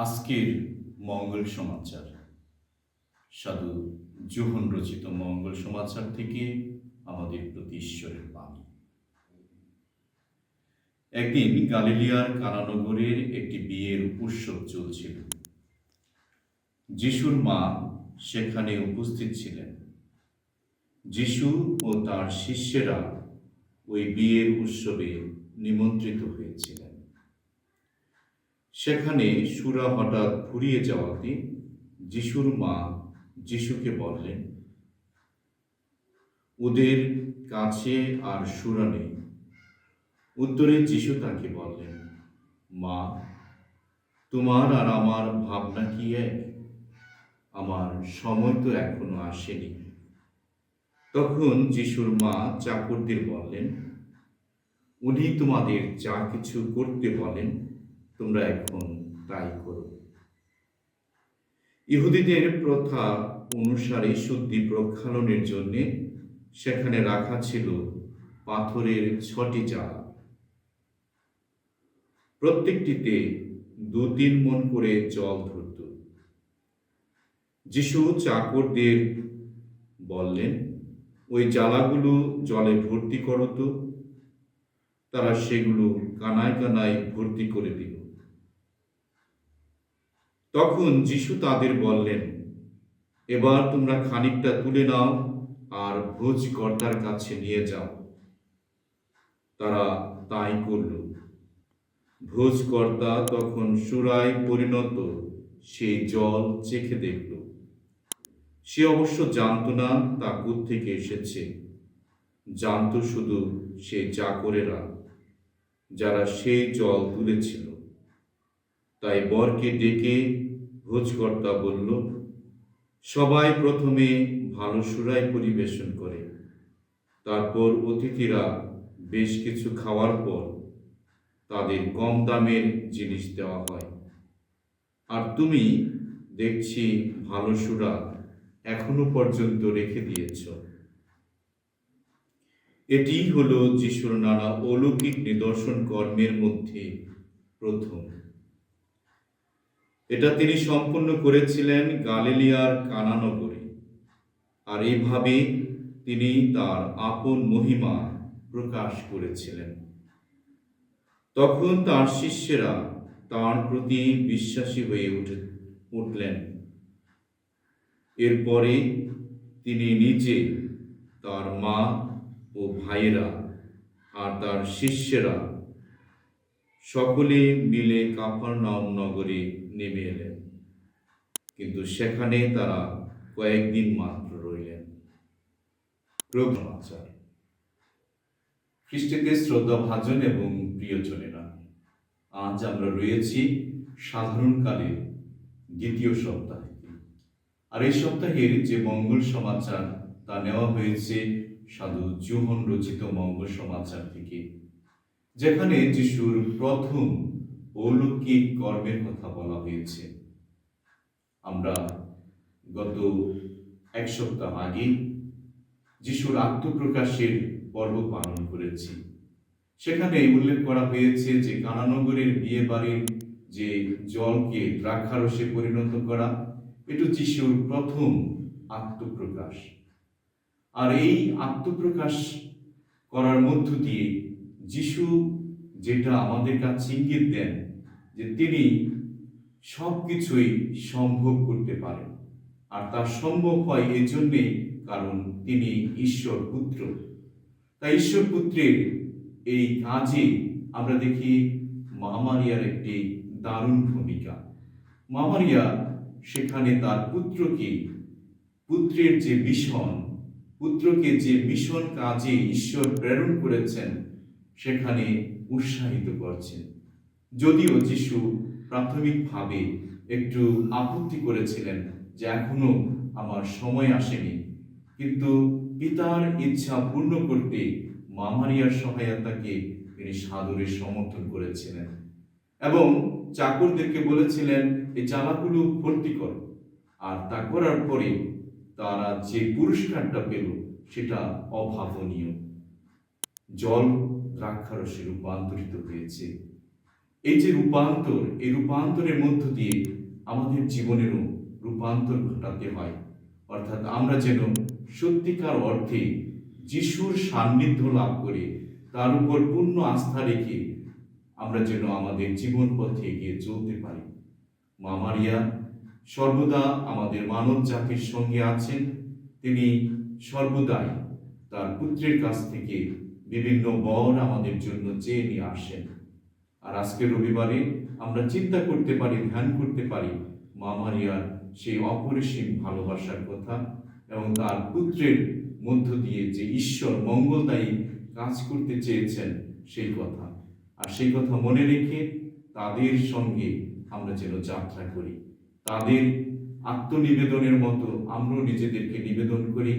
আজকের মঙ্গল সমাচার সাধু জোহন রচিত মঙ্গল সমাচার থেকে আমাদের প্রতি ঈশ্বরের বাণী। একদিন গালিলিয়ার কানা নগরের একটি বিয়ের উৎসব চলছিল। যিশুর মা সেখানে উপস্থিত ছিলেন। যিশু ও তার শিষ্যেরা ওই বিয়ের উৎসবে নিমন্ত্রিত হয়েছিলেন। সেখানে সুরা হঠাৎ ফুরিয়ে যাওয়াতে যিশুর মা যিশুকে বললেন, ওদের কাছে আর সুরা নেই। উত্তরে যিশু তাকে বললেন, মা, তোমার আর আমার ভাবনা কি এক? আমার সময় তো এখনো আসেনি। তখন যিশুর মা চাকরদের বললেন, উনি তোমাদের যা কিছু করতে বলেন তোমরা এখন তাই করো। ইহুদিদের প্রথা অনুসারে শুদ্ধি প্রক্ষালনের জন্য সেখানে রাখা ছিল পাথরের 6টি চালা। প্রত্যেকটিতে 2-3 মণ করে জল ধরত। যিশু চাকরদের বললেন, ওই জালাগুলো জলে ভর্তি করো তো। তারা সেগুলো কানায় কানায় ভর্তি করে দিল। তখন যিশু তাদের বললেন, এবার তোমরা খানিকটা তুলে নাও আর ভোজকর্তার কাছে নিয়ে যাও। তারা তাই করল। ভোজকর্তা তখন সুরায় পরিণত সেই জল চেখে দেখল। সে অবশ্য জানত না তা কোত্থেকে এসেছে, জানত শুধু সে চাকরেরা যারা সেই জল তুলেছিল। তাই বরকে ডেকে ভোজকর্তা বলল, সবাই প্রথমে ভালো সুরাই পরিবেশন করে, তারপর অতিথিরা বেশ কিছু খাওয়ার পর তাদের কম দামের জিনিস দেওয়া হয়। আর তুমি দেখছি ভালো সুরা এখনো পর্যন্ত রেখে দিয়েছ। এটি হলো যিশুর নানা অলৌকিক নিদর্শন কর্মের মধ্যে প্রথম। এটা তিনি সম্পন্ন করেছিলেন গালিলিয়ার কানা নগরে। আর এইভাবে তিনি তার আপন মহিমা প্রকাশ করেছিলেন। তখন তার শিষ্যেরা তার প্রতি বিশ্বাসী হয়ে উঠলেন। এরপরে তিনি নিজে, তার মা ও ভাইয়েরা আর তার শিষ্যেরা সকলে মিলে কাফারনাউম নগরে নেমে এলেন। কিন্তু সেখানে তারা কয়েকদিন মাত্র রইলেন। সমাচার। খ্রিস্টকে শ্রদ্ধাভাজন এবং প্রিয়জনেরা, আজ আমরা রয়েছি সাধারণকালের দ্বিতীয় সপ্তাহে। আর এই সপ্তাহের যে মঙ্গল সমাচার তা নেওয়া হয়েছে সাধু জোহন রচিত মঙ্গল সমাচার থেকে, যেখানে যিশুর প্রথম অলৌকিক কর্মের কথা বলা হয়েছে। আমরা গত এক সপ্তাহ আগে যিশুর আত্মপ্রকাশের পর্ব পালন করেছি। সেখানে উল্লেখ করা হয়েছে যে কানা নগরের বিয়ে বাড়ির যে জলকে দ্রাক্ষারসে পরিণত করা, এটা যিশুর প্রথম আত্মপ্রকাশ। আর এই আত্মপ্রকাশ করার মধ্য দিয়ে যিশু যেটা আমাদের কাছে ইঙ্গিত দেন যে তিনি সবকিছুই সম্ভব করতে পারেন। আর তা সম্ভব হয় এই জন্যেই কারণ তিনি ঈশ্বর পুত্র। তাই ঈশ্বর পুত্রের এই কাজে আমরা দেখি মা মারিয়ার একটি দারুণ ভূমিকা। মা মারিয়া সেখানে তার পুত্রের যে মিশন, পুত্রকে যে মিশন কাজে ঈশ্বর প্রেরণ করেছেন সেখানে উৎসাহিত করছেন। যদিও যিশু প্রাথমিকভাবে একটু আপত্তি করেছিলেন যে এখনো আমার সময় আসেনি, কিন্তু পিতার ইচ্ছা পূর্ণ করতে মা মারিয়ার সহায়তাকে তিনি সাদরে সমর্থন করেছিলেন এবং চাকরদেরকে বলেছিলেন এই চালাগুলো ভর্তি করো। আর তা করার পরে তারা যে পুরস্কারটা পেল সেটা অভাবনীয়। জল দ্রাক্ষারসে রূপান্তরিত হয়েছে। এই যে রূপান্তর, এই রূপান্তরের মধ্য দিয়ে আমাদের জীবনেরও রূপান্তর ঘটাতে হয়, অর্থাৎ আমরা যেন সত্যিকার অর্থে যিশুর সান্নিধ্য লাভ করে তার উপর পূর্ণ আস্থা রেখে আমরা যেন আমাদের জীবন পথে এগিয়ে চলতে পারি। মা মারিয়া সর্বদা আমাদের মানব জাতির সঙ্গে আছেন। তিনি সর্বদাই তার পুত্রের কাছ থেকে বিভিন্ন বর আমাদের জন্য চেয়ে নিয়ে আসেন। আর আজকে রবিবারে আমরা চিন্তা করতে পারি, ধ্যান করতে পারি মা মারিয়ার সেই অপরিসীম ভালোবাসার কথা এবং তার পুত্রের মধ্য দিয়ে যে ঈশ্বর মঙ্গলদায়ী কাজ করতে চেয়েছেন সেই কথা। আর সেই কথা মনে রেখে তাদের সঙ্গে আমরা যেন যাত্রা করি, তাদের আত্মনিবেদনের মতো আমরাও নিজেদেরকে নিবেদন করি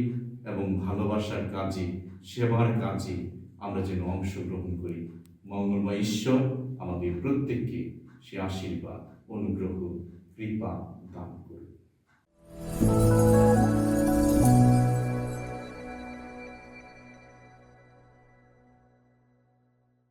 এবং ভালোবাসার কাজে, সেবার কাজে আমরা যেন অংশগ্রহণ করি। মঙ্গলময় ঈশ্বর আমাদের প্রত্যেককে সে আশীর্বাদ, অনুগ্রহ, কৃপা দান করুন।